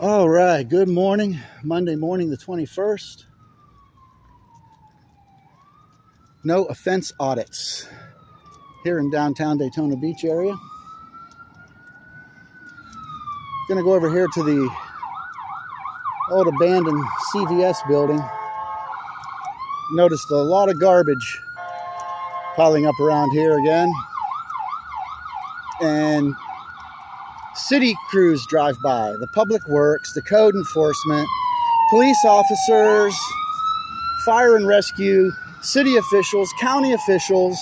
All right, good morning. Monday morning, the 21st. No offense audits here in downtown Daytona Beach area. Gonna go over here to the old abandoned CVS building. Noticed a lot of garbage piling up around here again. And city crews drive by, the public works, the code enforcement, police officers, fire and rescue, city officials, county officials.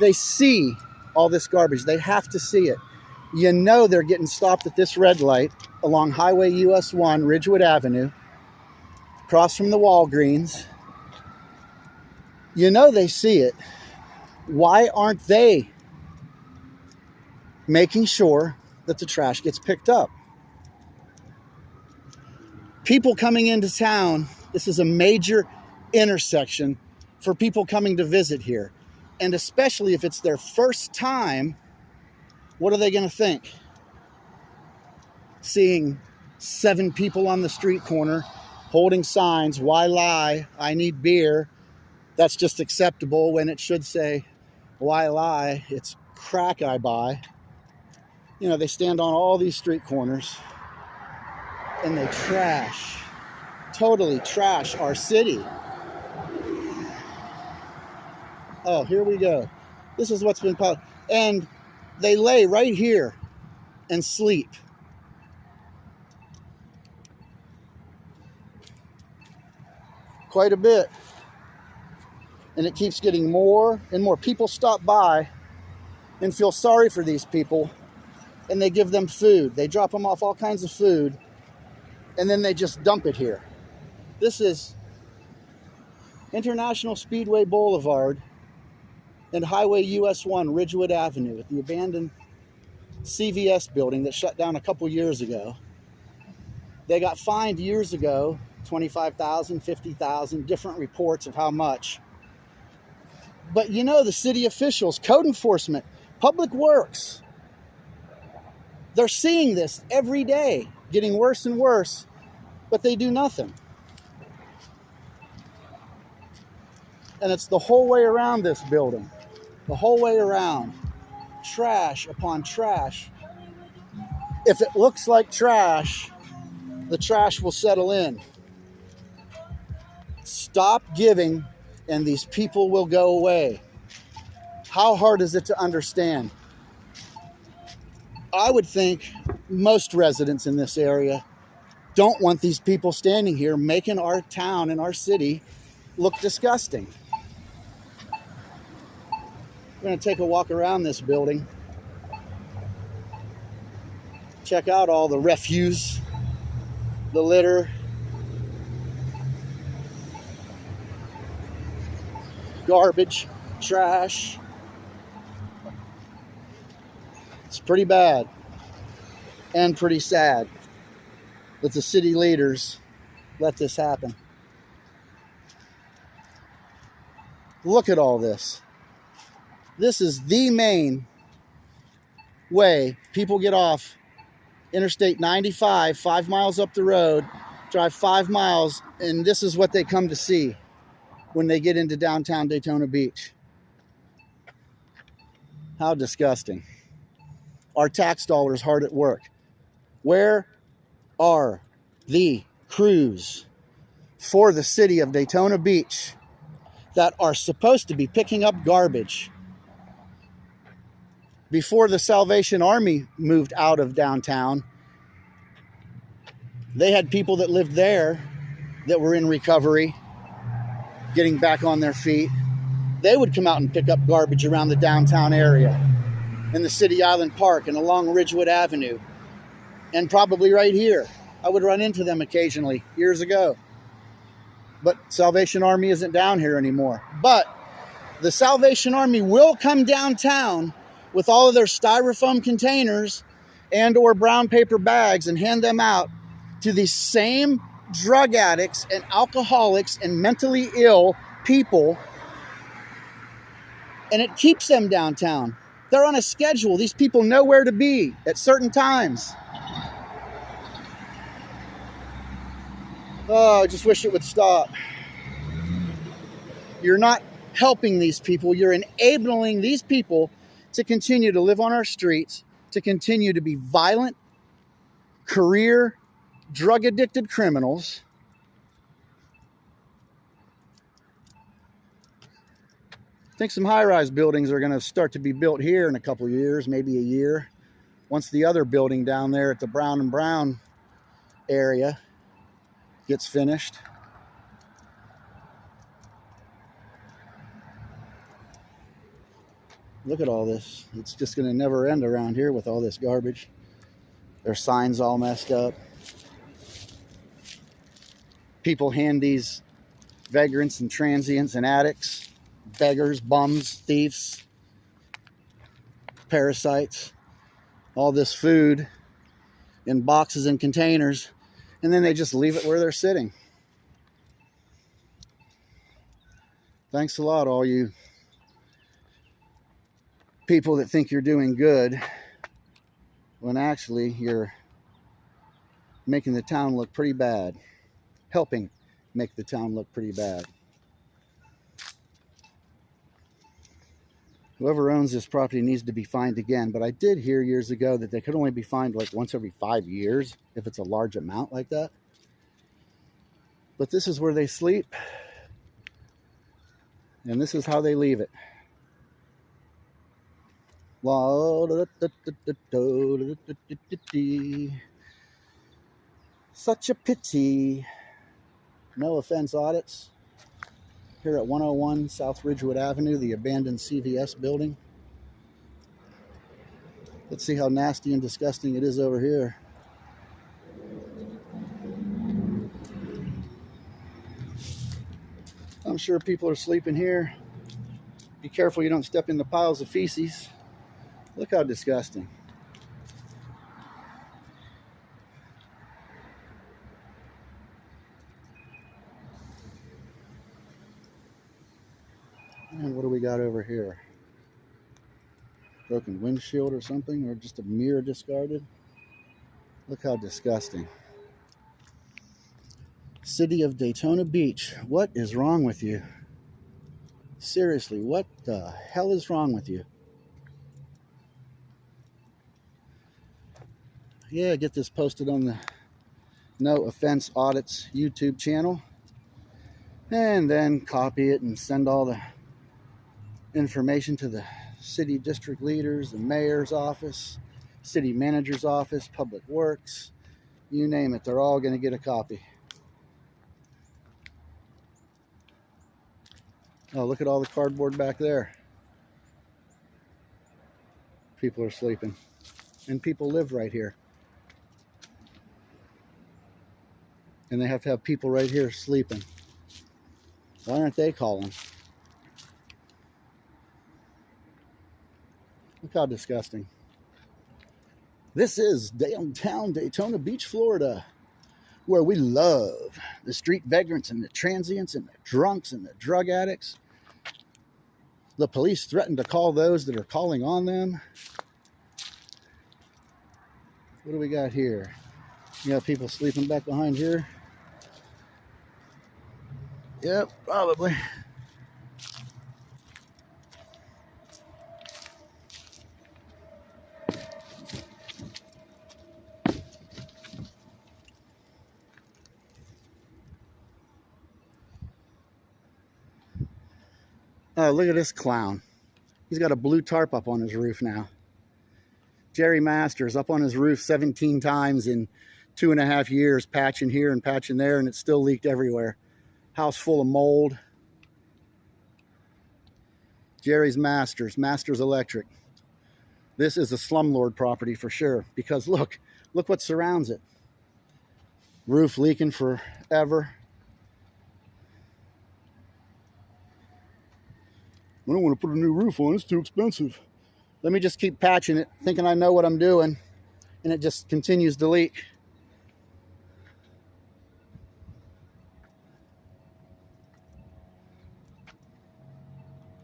They see all this garbage. They have to see it. You know they're getting stopped at this red light along Highway US1, Ridgewood Avenue, across from the Walgreens. You know they see it. Why aren't they making sure that the trash gets picked up? People coming into town, this is a major intersection for people coming to visit here. And especially if it's their first time, what are they going to think? Seeing 7 people on the street corner holding signs, "Why lie? I need beer." That's just acceptable when it should say, "Why lie? It's crack I buy." You know, they stand on all these street corners and they totally trash our city. Oh, here we go. This is what's been piled. And they lay right here and sleep. Quite a bit. And it keeps getting more and more. People stop by and feel sorry for these people, and they give them food. They drop them off all kinds of food, and then they just dump it here. This is International Speedway Boulevard and Highway US1, Ridgewood Avenue, at the abandoned CVS building that shut down a couple years ago. They got fined years ago, $25,000, $50,000, different reports of how much. But you know, the city officials, code enforcement, public works, they're seeing this every day, getting worse and worse, but they do nothing. And it's the whole way around this building. The whole way around. Trash upon trash. If it looks like trash, the trash will settle in. Stop giving, and these people will go away. How hard is it to understand? I would think most residents in this area don't want these people standing here making our town and our city look disgusting. We're going to take a walk around this building. Check out all the refuse, the litter, garbage, trash. It's pretty bad and pretty sad that the city leaders let this happen. Look at all this. This is the main way people get off Interstate 95, 5 miles up the road, drive 5 miles, and this is what they come to see when they get into downtown Daytona Beach. How disgusting. Our tax dollars hard at work. Where are the crews for the city of Daytona Beach that are supposed to be picking up garbage? Before the Salvation Army moved out of downtown, they had people that lived there that were in recovery, getting back on their feet. They would come out and pick up garbage around the downtown area, in the City Island Park and along Ridgewood Avenue, and probably right here. I would run into them occasionally years ago. But Salvation Army isn't down here anymore. But the Salvation Army will come downtown with all of their styrofoam containers and or brown paper bags and hand them out to these same drug addicts and alcoholics and mentally ill people. And it keeps them downtown. They're on a schedule. These people know where to be at certain times. Oh, I just wish it would stop. You're not helping these people. You're enabling these people to continue to live on our streets, to continue to be violent, career, drug-addicted criminals. I think some high-rise buildings are going to start to be built here in a couple of years, maybe a year, once the other building down there at the Brown and Brown area gets finished. Look at all this. It's just going to never end around here with all this garbage. Their signs all messed up. People hand these vagrants and transients and addicts, beggars, bums, thieves, parasites, all this food in boxes and containers, and then they just leave it where they're sitting. Thanks a lot, all you people that think you're doing good when actually you're making the town look pretty bad, helping make the town look pretty bad. Whoever owns this property needs to be fined again, but I did hear years ago that they could only be fined like once every 5 years if it's a large amount like that. But this is where they sleep, and this is how they leave it. Such a pity. No offense audits here at 101 South Ridgewood Avenue, the abandoned CVS building. Let's see how nasty and disgusting it is over here. I'm sure people are sleeping here. Be careful you don't step in the piles of feces. Look how disgusting. And what do we got over here? Broken windshield or something, or just a mirror discarded? Look how disgusting. City of Daytona Beach. What is wrong with you? Seriously, what the hell is wrong with you? Yeah, get this posted on the No Offense Audits YouTube channel, and then copy it and send all the information to the city district leaders, the mayor's office, city manager's office, public works, you name it, they're all going to get a copy. Oh, look at all the cardboard back there. People are sleeping, and people live right here. And they have to have people right here sleeping. Why aren't they calling? Look how disgusting. This is downtown Daytona Beach, Florida, where we love the street vagrants and the transients and the drunks and the drug addicts. The police threaten to call those that are calling on them. What do we got here? You got people sleeping back behind here? Yep, probably. Oh, look at this clown. He's got a blue tarp up on his roof now. Jerry Masters up on his roof 17 times in 2.5 years, patching here and patching there, and it's still leaked everywhere. House full of mold. Jerry's Masters Electric. This is a slumlord property for sure, because look what surrounds it. Roof leaking forever. I don't want to put a new roof on, it's too expensive. Let me just keep patching it, thinking I know what I'm doing, and it just continues to leak.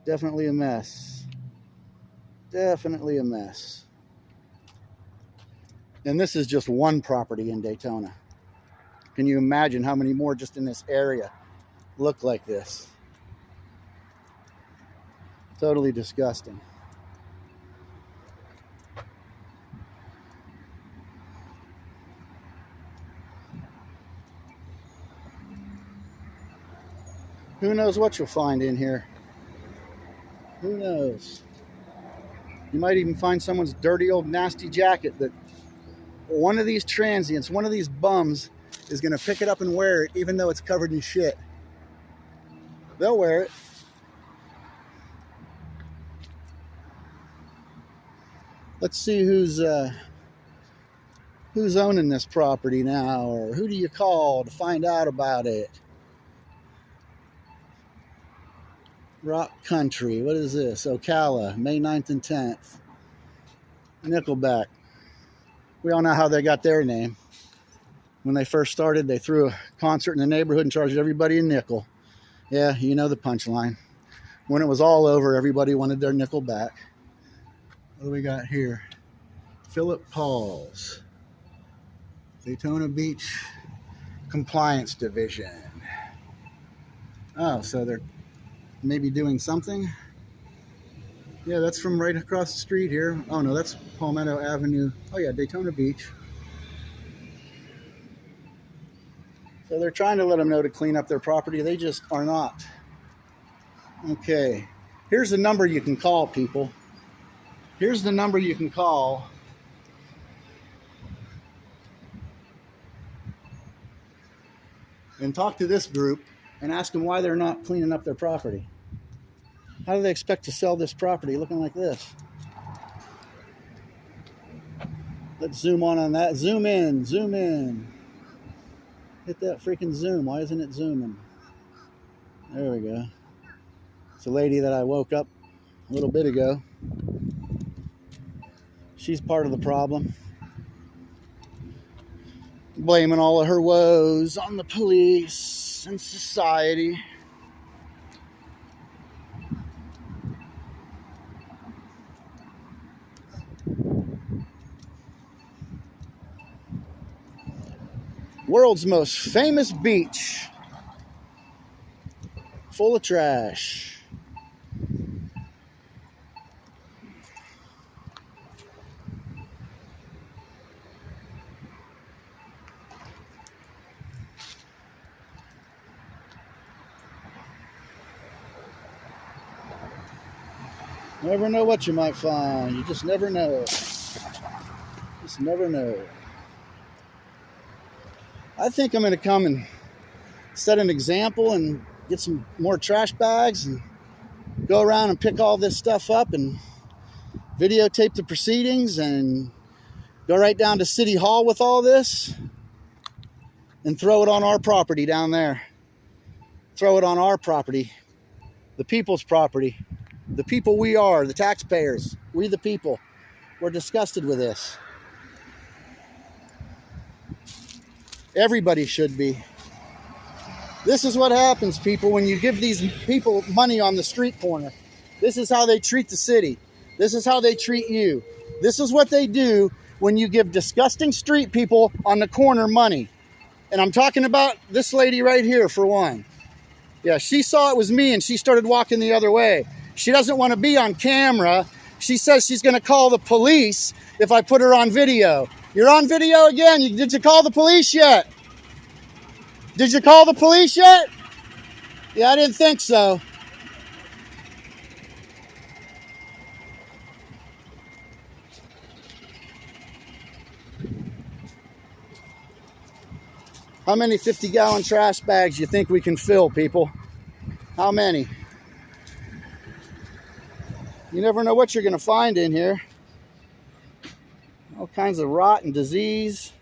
Definitely a mess. Definitely a mess. And this is just one property in Daytona. Can you imagine how many more just in this area look like this? Totally disgusting. Who knows what you'll find in here? Who knows? You might even find someone's dirty old nasty jacket that one of these transients, one of these bums is going to pick it up and wear it even though it's covered in shit. They'll wear it. Let's see who's owning this property now, or who do you call to find out about it? Rock Country. What is this? Ocala, May 9th and 10th. Nickelback. We all know how they got their name. When they first started, they threw a concert in the neighborhood and charged everybody a nickel. Yeah, you know the punchline. When it was all over, everybody wanted their nickel back. What do we got here? Philip Paul's Daytona Beach Compliance Division. Oh, so they're maybe doing something. Yeah, that's from right across the street here. Oh no, that's Palmetto Avenue. Oh yeah, Daytona Beach. So they're trying to let them know to clean up their property. They just are not. Okay, here's the number you can call, people. Here's the number you can call. And talk to this group and ask them why they're not cleaning up their property. How do they expect to sell this property looking like this? Let's zoom on that. Zoom in, zoom in. Hit that freaking zoom. Why isn't it zooming? There we go. It's a lady that I woke up a little bit ago. She's part of the problem. Blaming all of her woes on the police and society. World's most famous beach. Full of trash. Never know what you might find. You just never know. Just never know. I think I'm going to come and set an example and get some more trash bags and go around and pick all this stuff up and videotape the proceedings and go right down to City Hall with all this and throw it on our property down there. Throw it on our property, the people's property. The people we are, the taxpayers, we the people. We're disgusted with this. Everybody should be. This is what happens, people, when you give these people money on the street corner. This is how they treat the city. This is how they treat you. This is what they do when you give disgusting street people on the corner money. And I'm talking about this lady right here, for one. Yeah, she saw it was me and she started walking the other way. She doesn't want to be on camera. She says she's going to call the police if I put her on video. You're on video again. Did you call the police yet? Did you call the police yet? Yeah, I didn't think so. How many 50-gallon trash bags do you think we can fill, people? How many? You never know what you're going to find in here. All kinds of rot and disease.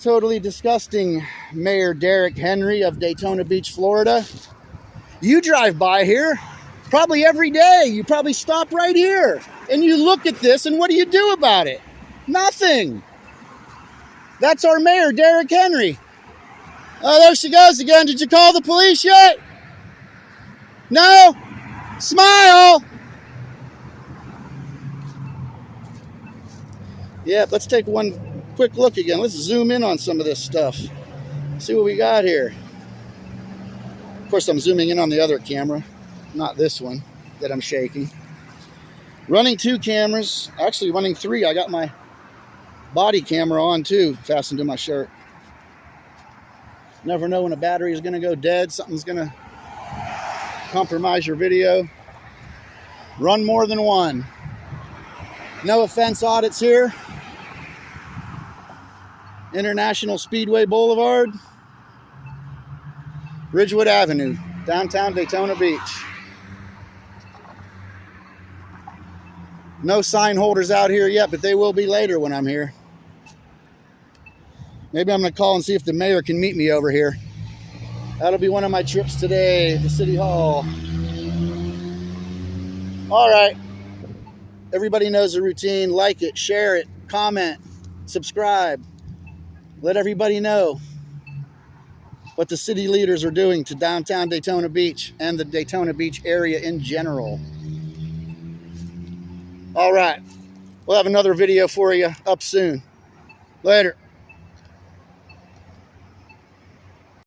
Totally disgusting, Mayor Derrick Henry of Daytona Beach, Florida. You drive by here probably every day. You probably stop right here and you look at this, and what do you do about it? Nothing. That's our mayor, Derrick Henry. Oh, there she goes again. Did you call the police yet? No? Smile! Yeah, let's take one quick look again. Let's zoom in on some of this stuff. See what we got here. Of course, I'm zooming in on the other camera, not this one that I'm shaking. Running 2 cameras, actually running 3. I got my body camera on too, fastened to my shirt. Never know when a battery is going to go dead. Something's going to compromise your video. Run more than 1. No offense audits here. International Speedway Boulevard, Ridgewood Avenue, downtown Daytona Beach. No sign holders out here yet, but they will be later when I'm here. Maybe I'm going to call and see if the mayor can meet me over here. That'll be one of my trips today to City Hall. All right. Everybody knows the routine. Like it, share it, comment, subscribe. Let everybody know what the city leaders are doing to downtown Daytona Beach and the Daytona Beach area in general. All right. We'll have another video for you up soon. Later.